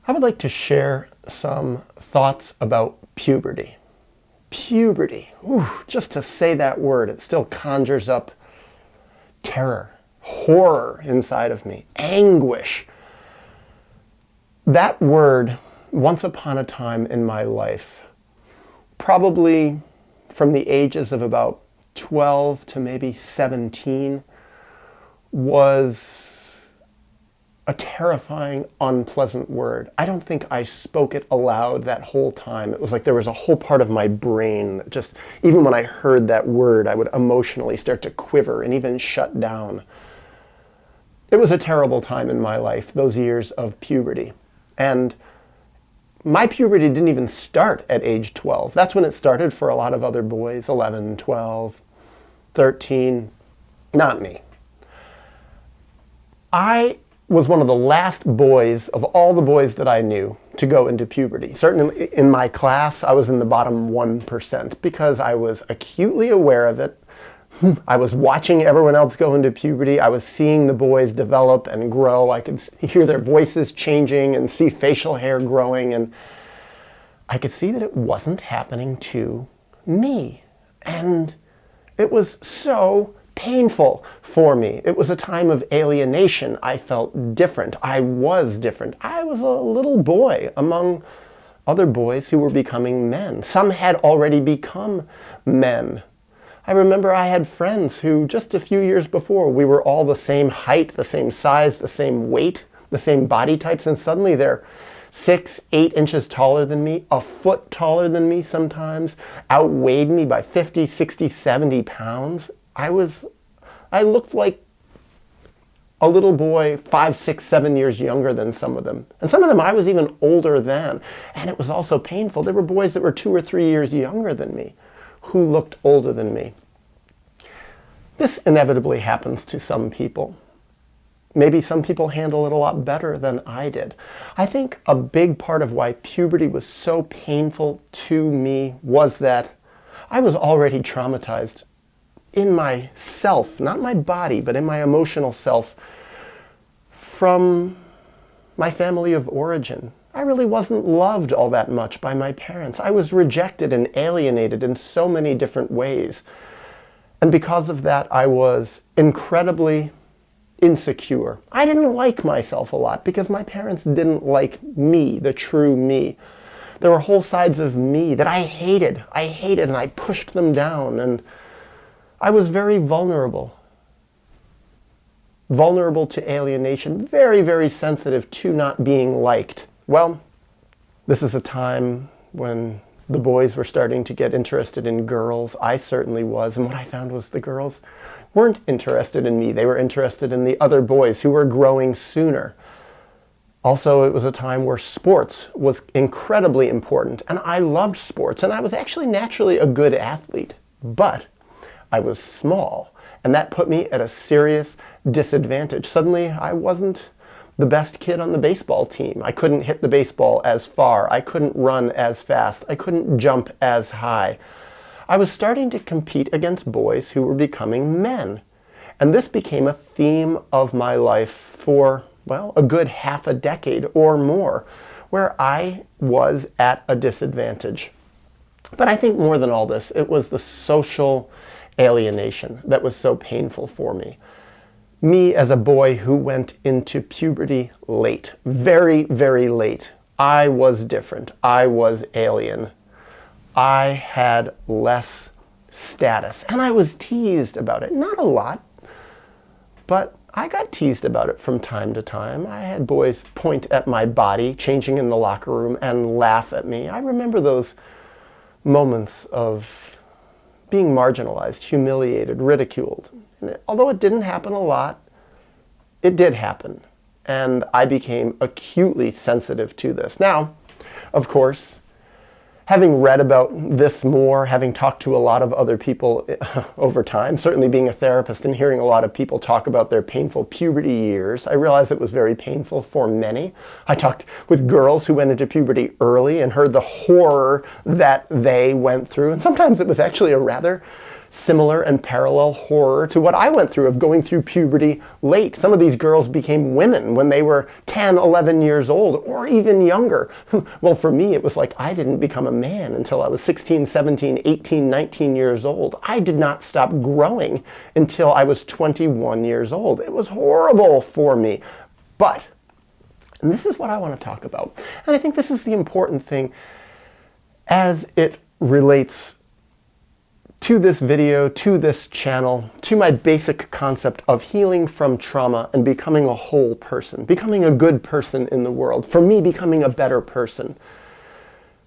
I would like to share some thoughts about puberty. Puberty. Ooh, just to say that word, it still conjures up terror, horror inside of me, anguish. That word, once upon a time in my life, probably from the ages of about 12 to maybe 17, was a terrifying, unpleasant word. I don't think I spoke it aloud that whole time. It was like there was a whole part of my brain that just, even when I heard that word, I would emotionally start to quiver and even shut down. It was a terrible time in my life, those years of puberty. And my puberty didn't even start at age 12. That's when it started for a lot of other boys, 11, 12, 13, not me. I was one of the last boys of all the boys that I knew to go into puberty. Certainly in my class, I was in the bottom 1% because I was acutely aware of it. I was watching everyone else go into puberty. I was seeing the boys develop and grow. I could hear their voices changing and see facial hair growing, and I could see that it wasn't happening to me. And it was so painful for me. It was a time of alienation. I felt different. I was different. I was a little boy among other boys who were becoming men. Some had already become men. I remember I had friends who just a few years before, we were all the same height, the same size, the same weight, the same body types, and suddenly they're 6, 8 inches taller than me, a foot taller than me sometimes, outweighed me by 50, 60, 70 pounds. I looked like a little boy 5, 6, 7 years younger than some of them. And some of them I was even older than. And it was also painful. There were boys that were 2 or 3 years younger than me who looked older than me. This inevitably happens to some people. Maybe some people handle it a lot better than I did. I think a big part of why puberty was so painful to me was that I was already traumatized in myself, not my body, but in my emotional self, from my family of origin. I really wasn't loved all that much by my parents. I was rejected and alienated in so many different ways. And because of that, I was incredibly insecure. I didn't like myself a lot because my parents didn't like me, the true me. There were whole sides of me that I hated, and I pushed them down, and I was very vulnerable to alienation, very, very sensitive to not being liked. Well, this is a time when the boys were starting to get interested in girls. I certainly was, and what I found was the girls weren't interested in me. They were interested in the other boys who were growing sooner. Also, it was a time where sports was incredibly important, and I loved sports, and I was actually naturally a good athlete, but I was small, and that put me at a serious disadvantage. Suddenly, I wasn't the best kid on the baseball team. I couldn't hit the baseball as far. I couldn't run as fast. I couldn't jump as high. I was starting to compete against boys who were becoming men. And this became a theme of my life for, well, a good half a decade or more, where I was at a disadvantage. But I think more than all this, it was the social alienation that was so painful for me. Me as a boy who went into puberty late, very, very late. I was different. I was alien. I had less status, and I was teased about it. Not a lot, but I got teased about it from time to time. I had boys point at my body, changing in the locker room, and laugh at me. I remember those moments of being marginalized, humiliated, ridiculed. And although it didn't happen a lot, it did happen. And I became acutely sensitive to this. Now, of course, having read about this more, having talked to a lot of other people over time, certainly being a therapist and hearing a lot of people talk about their painful puberty years, I realized it was very painful for many. I talked with girls who went into puberty early and heard the horror that they went through. And sometimes it was actually a rather similar and parallel horror to what I went through of going through puberty late. Some of these girls became women when they were 10, 11 years old, or even younger. Well, for me, it was like I didn't become a man until I was 16, 17, 18, 19 years old. I did not stop growing until I was 21 years old. It was horrible for me. But, and this is what I want to talk about, and I think this is the important thing as it relates to this video, to this channel, to my basic concept of healing from trauma and becoming a whole person, becoming a good person in the world, for me becoming a better person.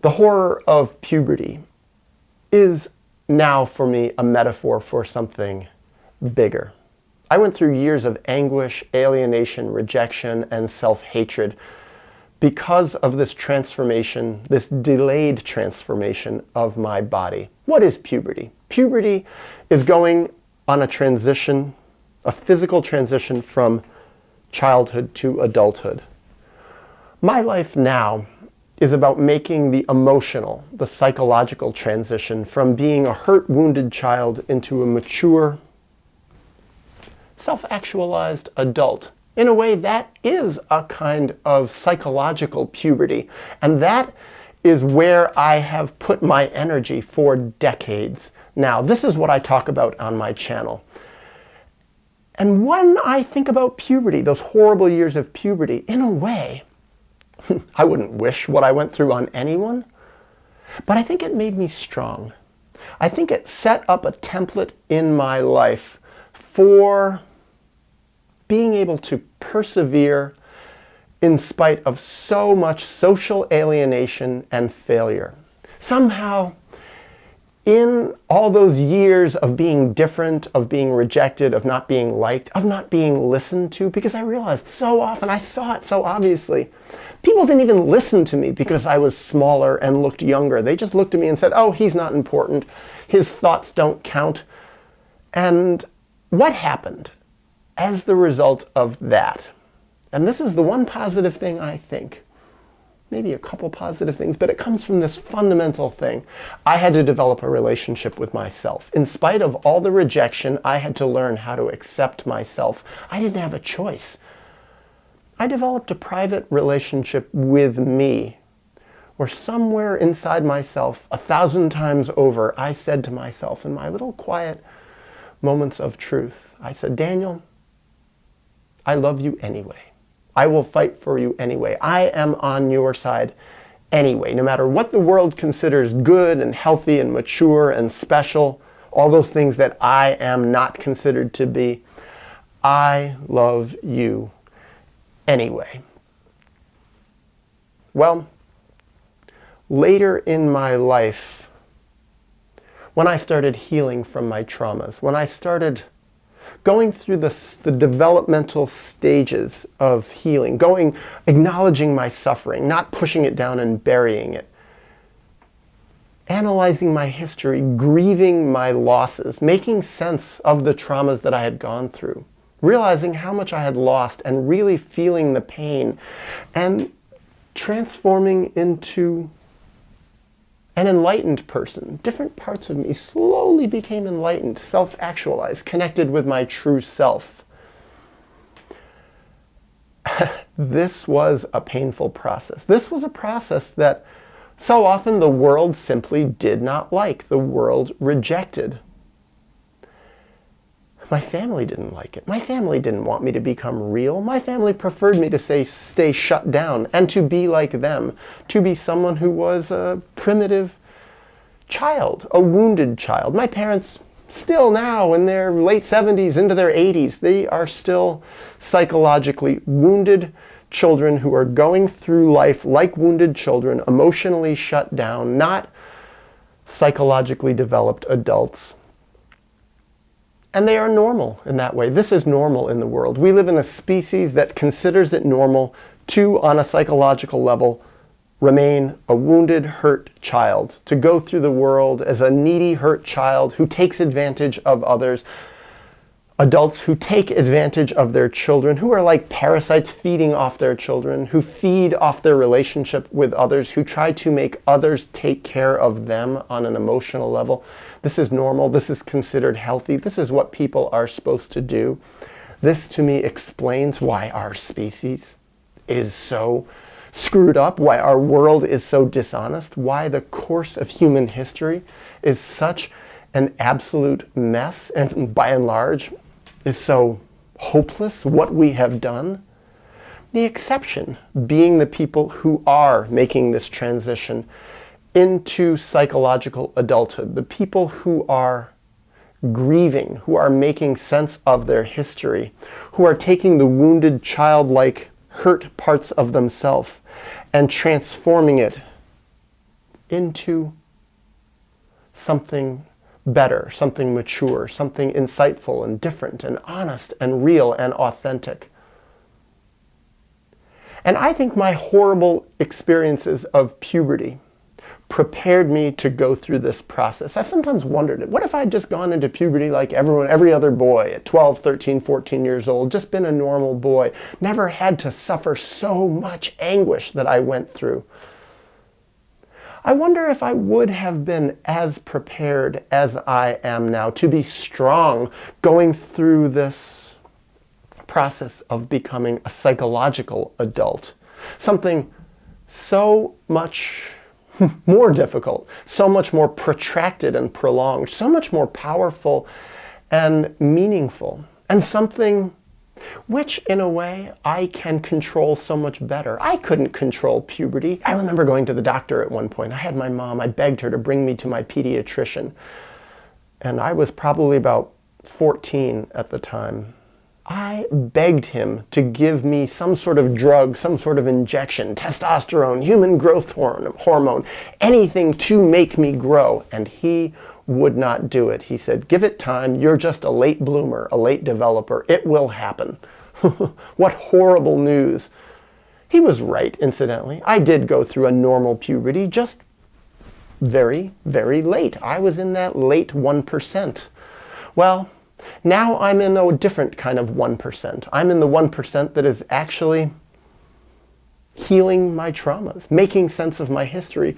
The horror of puberty is now for me a metaphor for something bigger. I went through years of anguish, alienation, rejection, and self-hatred because of this transformation, this delayed transformation of my body. What is puberty? Puberty is going on a transition, a physical transition from childhood to adulthood. My life now is about making the emotional, the psychological transition from being a hurt, wounded child into a mature, self-actualized adult. In a way, that is a kind of psychological puberty. And that is where I have put my energy for decades now. This is what I talk about on my channel. And when I think about puberty, those horrible years of puberty, in a way, I wouldn't wish what I went through on anyone, but I think it made me strong. I think it set up a template in my life for being able to persevere in spite of so much social alienation and failure. Somehow, in all those years of being different, of being rejected, of not being liked, of not being listened to, because I realized so often, I saw it so obviously, people didn't even listen to me because I was smaller and looked younger. They just looked at me and said, oh, he's not important. His thoughts don't count. And what happened as the result of that? And this is the one positive thing I think. Maybe a couple positive things, but it comes from this fundamental thing. I had to develop a relationship with myself. In spite of all the rejection, I had to learn how to accept myself. I didn't have a choice. I developed a private relationship with me, where somewhere inside myself, 1,000 times over, I said to myself in my little quiet moments of truth, I said, Daniel, I love you anyway. I will fight for you anyway. I am on your side anyway. No matter what the world considers good and healthy and mature and special, all those things that I am not considered to be, I love you anyway. Well, later in my life, when I started healing from my traumas, when I started going through the developmental stages of healing, acknowledging my suffering, not pushing it down and burying it, analyzing my history, grieving my losses, making sense of the traumas that I had gone through, realizing how much I had lost and really feeling the pain, and transforming into an enlightened person. Different parts of me slowly became enlightened, self-actualized, connected with my true self. This was a painful process. This was a process that so often the world simply did not like. The world rejected. My family didn't like it. My family didn't want me to become real. My family preferred me to stay shut down and to be like them, to be someone who was a primitive child, a wounded child. My parents, still now in their late 70s into their 80s, they are still psychologically wounded children who are going through life like wounded children, emotionally shut down, not psychologically developed adults. And they are normal in that way. This is normal in the world. We live in a species that considers it normal to, on a psychological level, remain a wounded, hurt child, to go through the world as a needy, hurt child who takes advantage of others. Adults who take advantage of their children, who are like parasites feeding off their children, who feed off their relationship with others, who try to make others take care of them on an emotional level. This is normal. This is considered healthy. This is what people are supposed to do. This, to me, explains why our species is so screwed up, why our world is so dishonest, why the course of human history is such an absolute mess, and by and large, is so hopeless, what we have done. The exception being the people who are making this transition into psychological adulthood, the people who are grieving, who are making sense of their history, who are taking the wounded, childlike, hurt parts of themselves and transforming it into something better, something mature, something insightful and different and honest and real and authentic. And I think my horrible experiences of puberty prepared me to go through this process. I sometimes wondered, what if I'd just gone into puberty like every other boy at 12, 13, 14 years old, just been a normal boy, never had to suffer so much anguish that I went through. I wonder if I would have been as prepared as I am now to be strong going through this process of becoming a psychological adult. Something so much more difficult, so much more protracted and prolonged, so much more powerful and meaningful, and something which, in a way, I can control so much better. I couldn't control puberty. I remember going to the doctor at one point. I had my mom, I begged her to bring me to my pediatrician. And I was probably about 14 at the time. I begged him to give me some sort of drug, some sort of injection, testosterone, human growth hormone, anything to make me grow. And he would not do it. He said, give it time. You're just a late bloomer, a late developer. It will happen. What horrible news. He was right, incidentally. I did go through a normal puberty, just very, very late. I was in that late 1%. Well, now I'm in a different kind of 1%. I'm in the 1% that is actually healing my traumas, making sense of my history,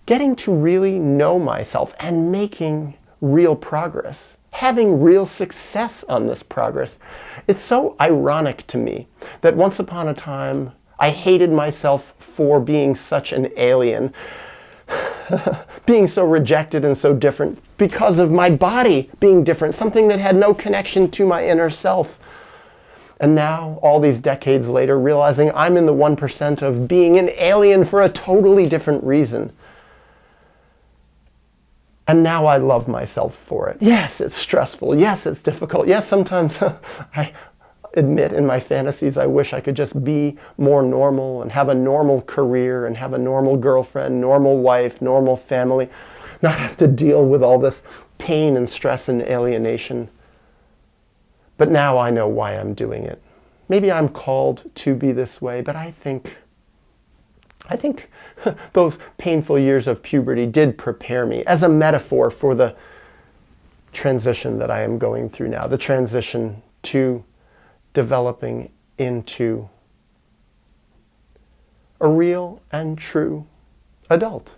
getting to really know myself and making real progress, having real success on this progress. It's so ironic to me that once upon a time I hated myself for being such an alien, being so rejected and so different because of my body being different, something that had no connection to my inner self. And now, all these decades later, realizing I'm in the 1% of being an alien for a totally different reason. And now I love myself for it. Yes, it's stressful. Yes, it's difficult. Yes, sometimes I admit in my fantasies I wish I could just be more normal and have a normal career and have a normal girlfriend, normal wife, normal family, not have to deal with all this pain and stress and alienation. But now I know why I'm doing it. Maybe I'm called to be this way, but I think those painful years of puberty did prepare me as a metaphor for the transition that I am going through now, the transition to developing into a real and true adult.